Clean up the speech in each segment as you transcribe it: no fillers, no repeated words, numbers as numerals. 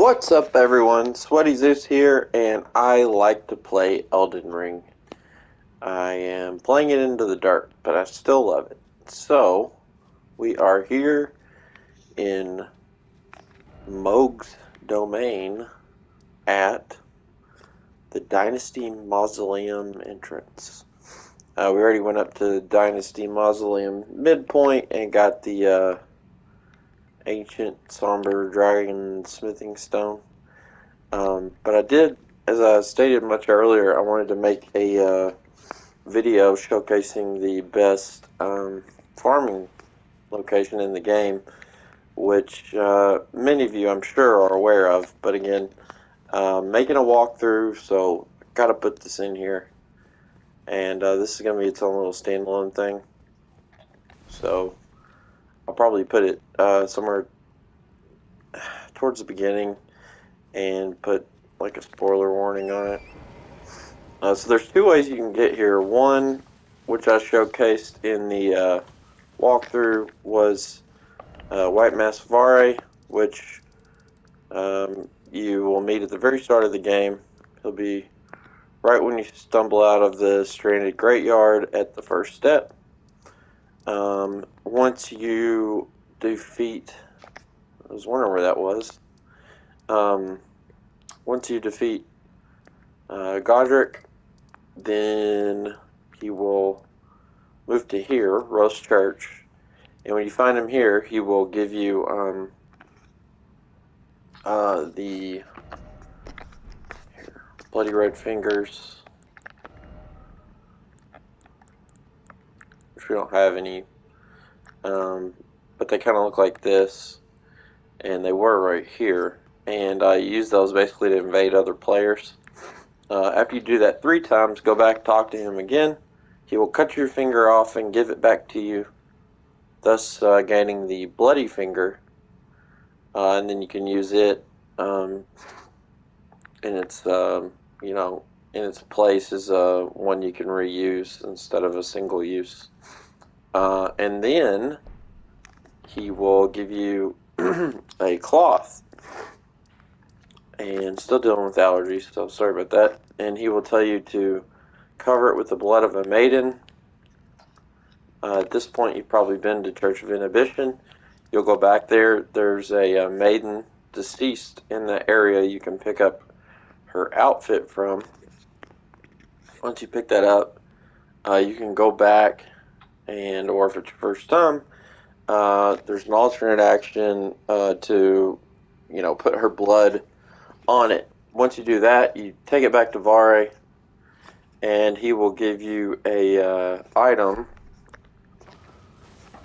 What's up, everyone? Sweaty Zeus here, and I like to play Elden Ring. I am playing it into the dark, but I still love it. So, we are here in Mohg's domain at the Dynasty Mausoleum entrance. We already went up to Dynasty Mausoleum midpoint and got the ancient somber dragon smithing stone. But I did, as I stated much earlier, I wanted to make a video showcasing the best farming location in the game, which many of you I'm sure are aware of. But again, making a walkthrough, so I gotta put this in here. And this is gonna be its own little standalone thing. So I'll probably put it somewhere towards the beginning and put like a spoiler warning on it. So there's two ways you can get here. One, which I showcased in the walkthrough, was White Mask Vare, which you will meet at the very start of the game. He'll be right when you stumble out of the Stranded Greatyard at the first step. Once you defeat, I was wondering where that was. Once you defeat Godric, then he will move to here, Rose Church, and when you find him here, he will give you the bloody red fingers, which we don't have any, but they kind of look like this, and they were right here, and I use those basically to invade other players. After you do that 3 times, go back, talk to him again. He will cut your finger off and give it back to you, thus gaining the bloody finger, and then you can use it in its in its place as one you can reuse instead of a single use. And then he will give you a cloth. And still dealing with allergies, so sorry about that. And he will tell you to cover it with the blood of a maiden. At this point, you've probably been to Church of Inhibition. You'll go back there. There's a maiden deceased in the area you can pick up her outfit from. Once you pick that up, you can go back, and or if it's your first time, there's an alternate action to put her blood on it. Once you do that, you take it back to Vare, and he will give you a item,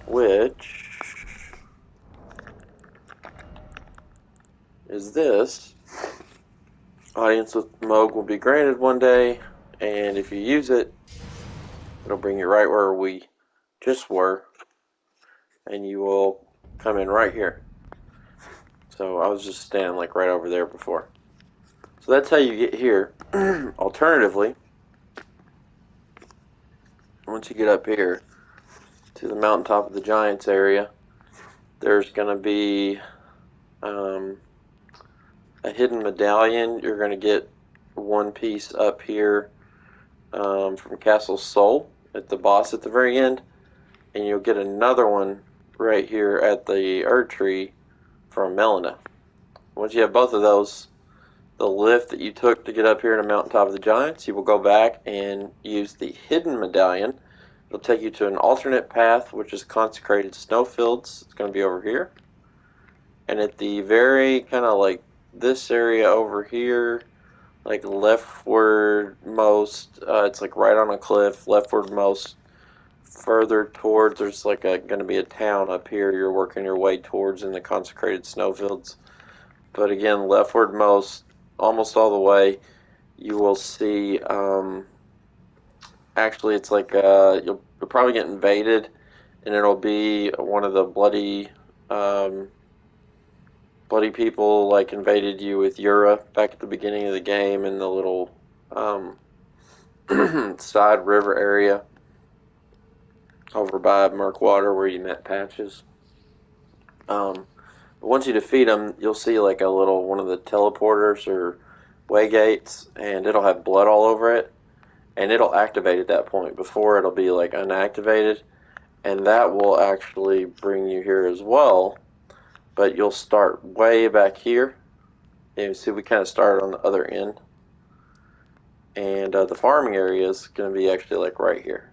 which is this. Audience with Mohg will be granted one day, and if you use it, it'll bring you right where we just were, and you will come in right here. So I was just standing like right over there before. So that's how you get here. Alternatively, once you get up here to the mountaintop of the Giants area, there's going to be a hidden medallion. You're going to get one piece up here from Castle Soul at the boss at the very end, and you'll get another one right here at the Erd Tree from Melina. Once you have both of those, the lift that you took to get up here to the mountaintop of the Giants, you will go back and use the hidden medallion. It'll take you to an alternate path, which is consecrated snowfields. It's going to be over here. And at the very kind of like this area over here, like leftward most, it's like right on a cliff, leftward most, further towards, there's like going to be a town up here you're working your way towards in the consecrated snowfields. But again, leftward most, almost all the way, you will see, actually it's like you'll probably get invaded, and it'll be one of the bloody people like invaded you with Yura back at the beginning of the game in the little side river area over by Murkwater where you met Patches. But once you defeat them, you'll see like a little one of the teleporters or way gates, and it'll have blood all over it, and it'll activate at that point. Before, it'll be like unactivated, and that will actually bring you here as well. But you'll start way back here. And you see we kind of started on the other end. And the farming area is going to be actually like right here.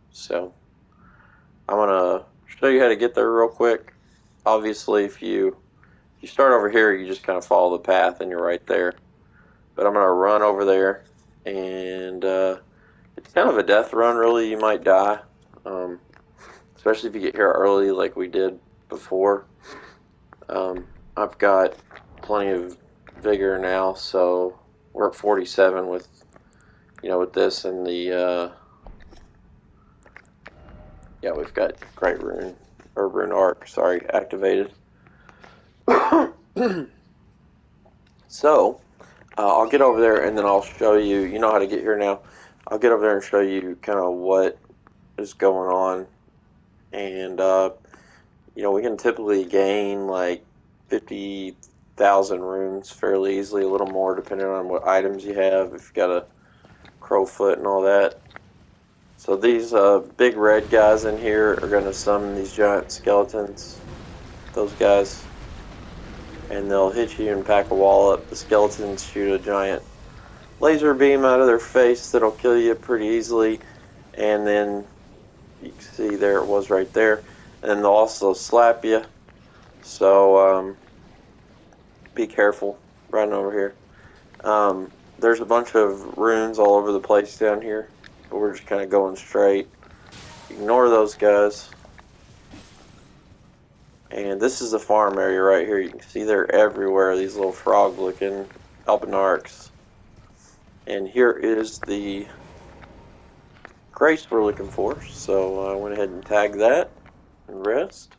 So I'm going to show you how to get there real quick. Obviously, if you start over here, you just kind of follow the path and you're right there. But I'm going to run over there, and it's kind of a death run, really. You might die, especially if you get here early like we did before. I've got plenty of vigor now, so we're at 47 with this and the yeah, we've got Great Rune or Rune Arc, sorry, activated. So I'll get over there and then I'll show you. You know how to get here now. I'll get over there and show you kind of what is going on, and we can typically gain like 50,000 runes fairly easily, a little more depending on what items you have. If you've got a crowfoot and all that. So these big red guys in here are going to summon these giant skeletons, those guys, and they'll hit you and pack a wall up. The skeletons shoot a giant laser beam out of their face that'll kill you pretty easily, and then you can see there it was right there, and then they'll also slap you, so be careful running over here. There's a bunch of runes all over the place down here, but we're just kind of going straight. Ignore those guys. And this is the farm area right here. You can see they're everywhere, these little frog looking albinarchs. And here is the grace we're looking for. So I went ahead and tagged that and rest.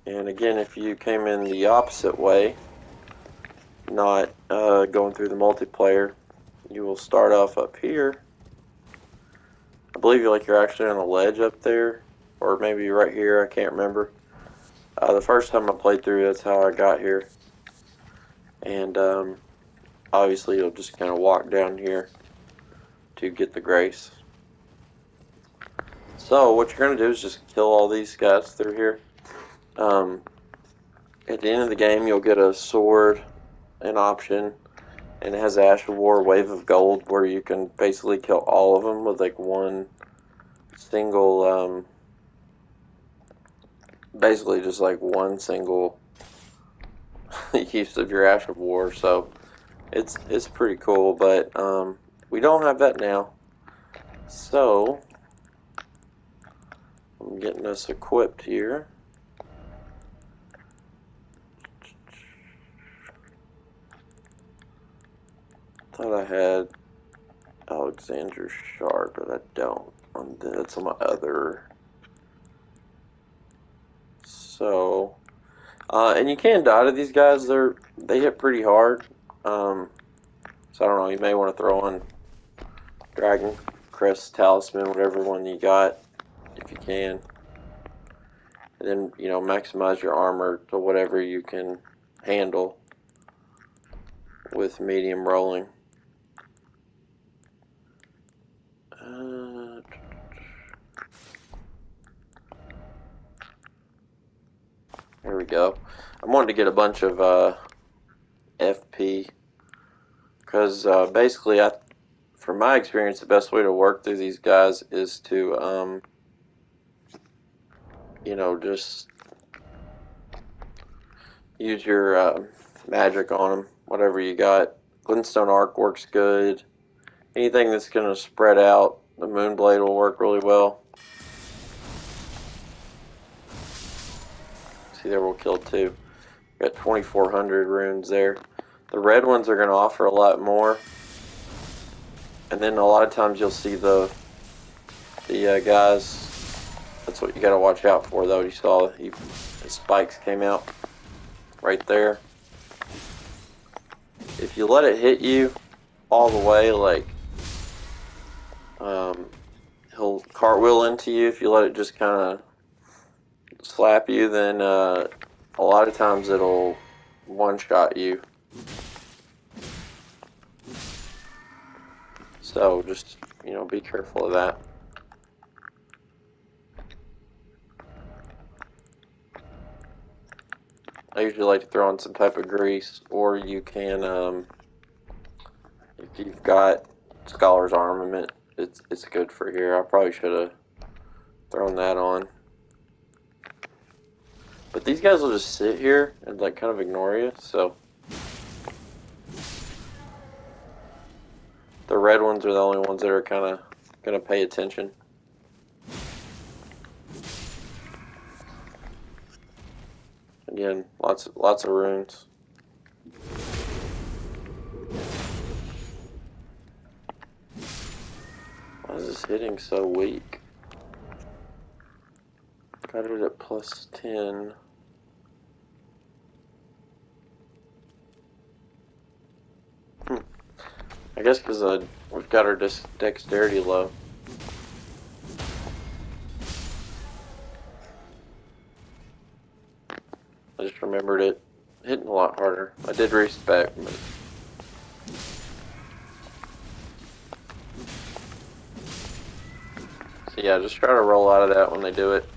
And again, if you came in the opposite way, not going through the multiplayer, you will start off up here. I believe you're actually on a ledge up there, or maybe right here, I can't remember. The first time I played through, that's how I got here. And obviously you'll just kind of walk down here to get the grace. So what you're going to do is just kill all these guys through here. At the end of the game, you'll get a sword, an option, and it has Ash of War, Wave of Gold, where you can basically kill all of them with like one single, basically just like one single use of your Ash of War. So it's pretty cool, but we don't have that now. So I'm getting us equipped here. Thought I had Alexander's Shard, but I don't. That's on my other. So, and you can die to these guys. They hit pretty hard. So I don't know. You may want to throw on Dragon Crest Talisman, whatever one you got, if you can. And then maximize your armor to whatever you can handle with medium rolling. Here we go. I wanted to get a bunch of FP because basically, from my experience, the best way to work through these guys is to just use your magic on them, whatever you got. Glintstone Arc works good. Anything that's going to spread out, the Moonblade will work really well. See there, we'll kill two. Got 2,400 runes there. The red ones are going to offer a lot more. And then a lot of times you'll see the guys. That's what you got to watch out for, though. You saw the spikes came out right there. If you let it hit you all the way, like he'll cartwheel into you. If you let it just kind of slap you, then a lot of times it'll one-shot you. So just, you know, be careful of that. I usually like to throw in some type of grease, or you can, if you've got Scholar's Armament, it's good for here. I probably should have thrown that on. But these guys will just sit here and like kind of ignore you, so the red ones are the only ones that are kind of gonna pay attention. Again, lots of runes. Why is this hitting so weak? Got it at plus 10. I guess because we've got our dexterity low. I just remembered it hitting a lot harder. I did respec, but so yeah, just try to roll out of that when they do it.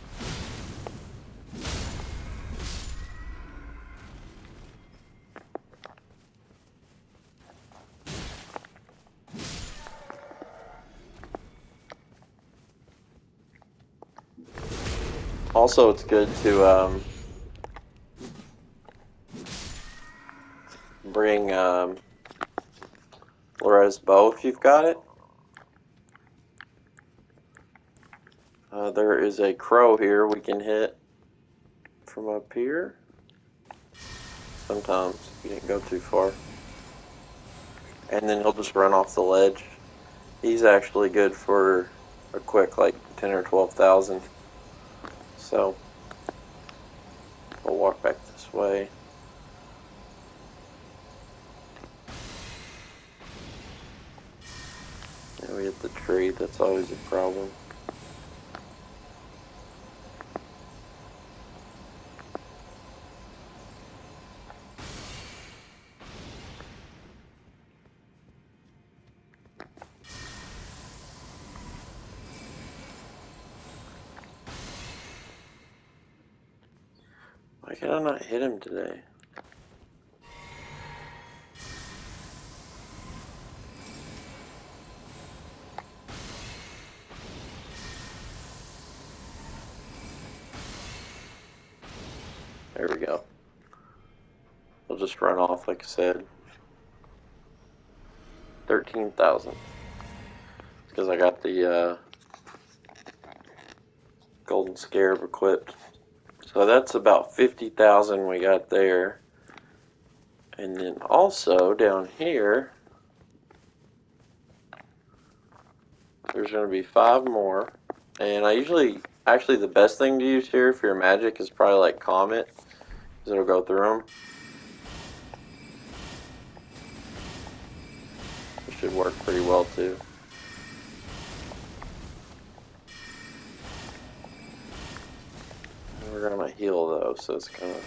Also, it's good to bring Laura's bow if you've got it. There is a crow here we can hit from up here. Sometimes you didn't go too far. And then he'll just run off the ledge. He's actually good for a quick like 10 or 12,000. So we'll walk back this way. And we hit the tree, that's always a problem. Why can I not hit him today? There we go. He'll just run off like I said. 13,000. Because I got the Golden Scarab equipped. So that's about 50,000 we got there. And then also down here, there's going to be 5 more. And I usually, actually the best thing to use here for your magic is probably like Comet, because it'll go through them. It should work pretty well too. We're going to heal though, so it's kind of...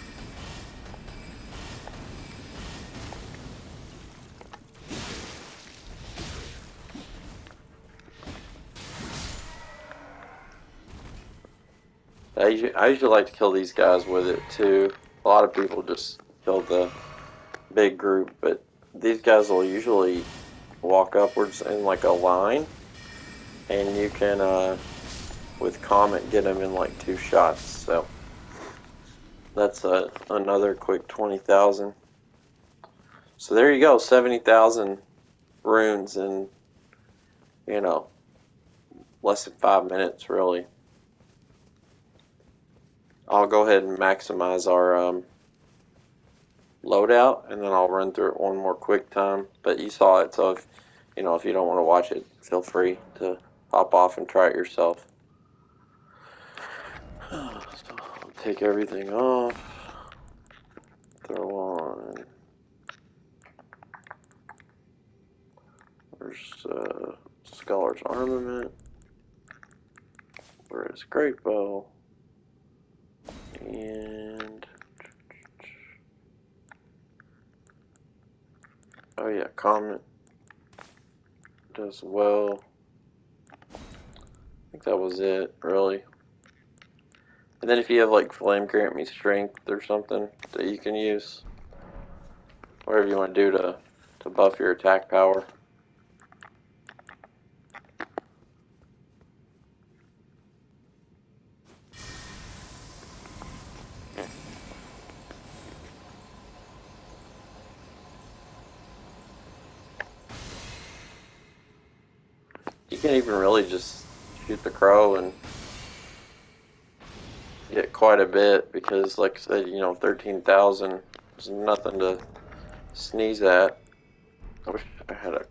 I usually like to kill these guys with it too. A lot of people just kill the big group, but these guys will usually walk upwards in like a line, and you can with Comet get them in like 2 shots. So that's another quick 20,000. So there you go, 70,000 runes in, you know, less than 5 minutes really. I'll go ahead and maximize our loadout, and then I'll run through it one more quick time. But you saw it, so if you don't want to watch it, feel free to hop off and try it yourself. So I'll take everything off, throw on. There's Scholar's Armament. Where is Great Bow? And oh yeah, comment does well. I think that was it, really. And then if you have like flame grant me strength or something that you can use, whatever you want to do to buff your attack power. You can even really just shoot the crow and get quite a bit because, like I said, 13,000 is nothing to sneeze at. I wish I had a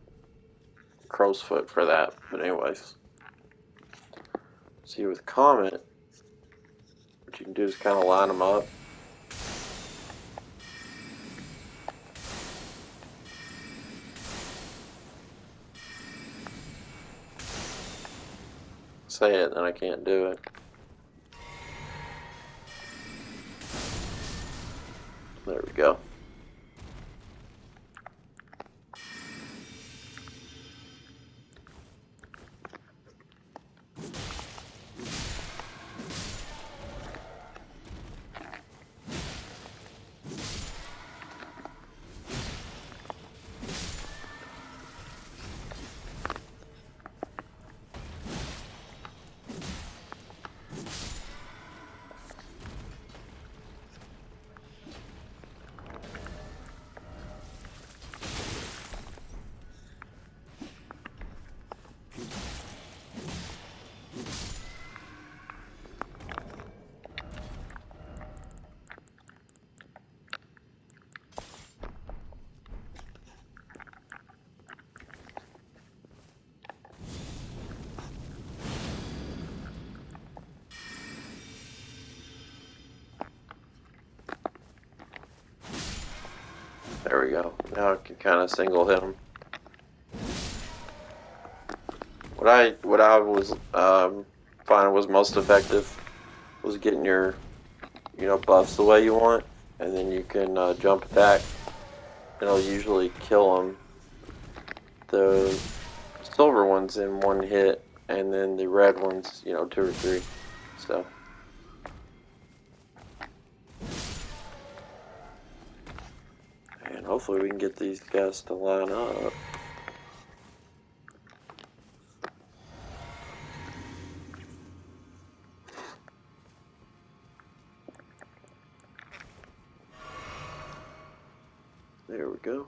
crow's foot for that, but anyways. See, with Comet, what you can do is kind of line them up. Say it, then I can't do it. There we go. There we go. Now I can kind of single hit him. What I was finding was most effective was getting your buffs the way you want, and then you can jump attack. It'll usually kill them. The silver ones in one hit, and then the red ones, 2 or 3. So. And hopefully we can get these guys to line up. There we go.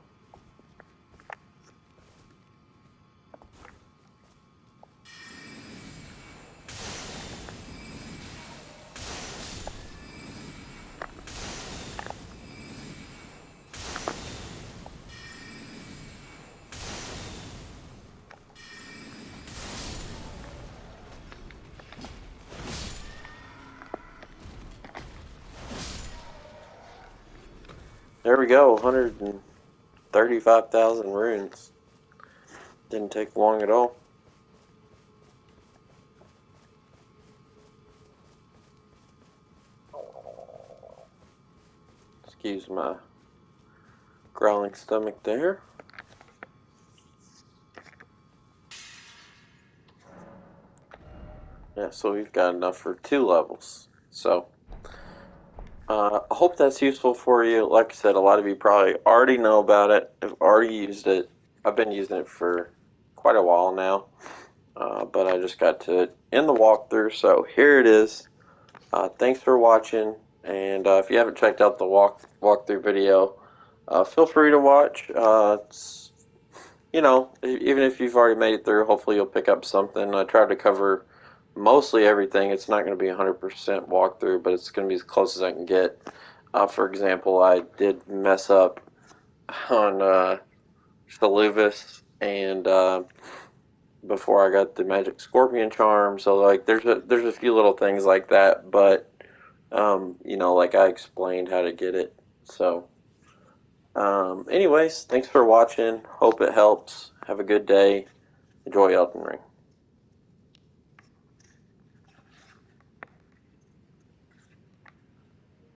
There we go, 135,000 runes. Didn't take long at all. Excuse my growling stomach there. Yeah, so we've got enough for 2 levels. So, I hope that's useful for you. Like I said, a lot of you probably already know about it, have already used it. I've been using it for quite a while now, but I just got to end the walkthrough, so here it is. Thanks for watching, and if you haven't checked out the walkthrough video, feel free to watch. Even if you've already made it through, hopefully you'll pick up something. I tried to cover mostly everything. It's not going to be 100% walkthrough, but it's going to be as close as I can get. For example, I did mess up on Shaluvis and before I got the magic scorpion charm, so like there's a few little things like that, but like I explained how to get it. So anyways, thanks for watching. Hope it helps. Have a good day. Enjoy Elden Ring.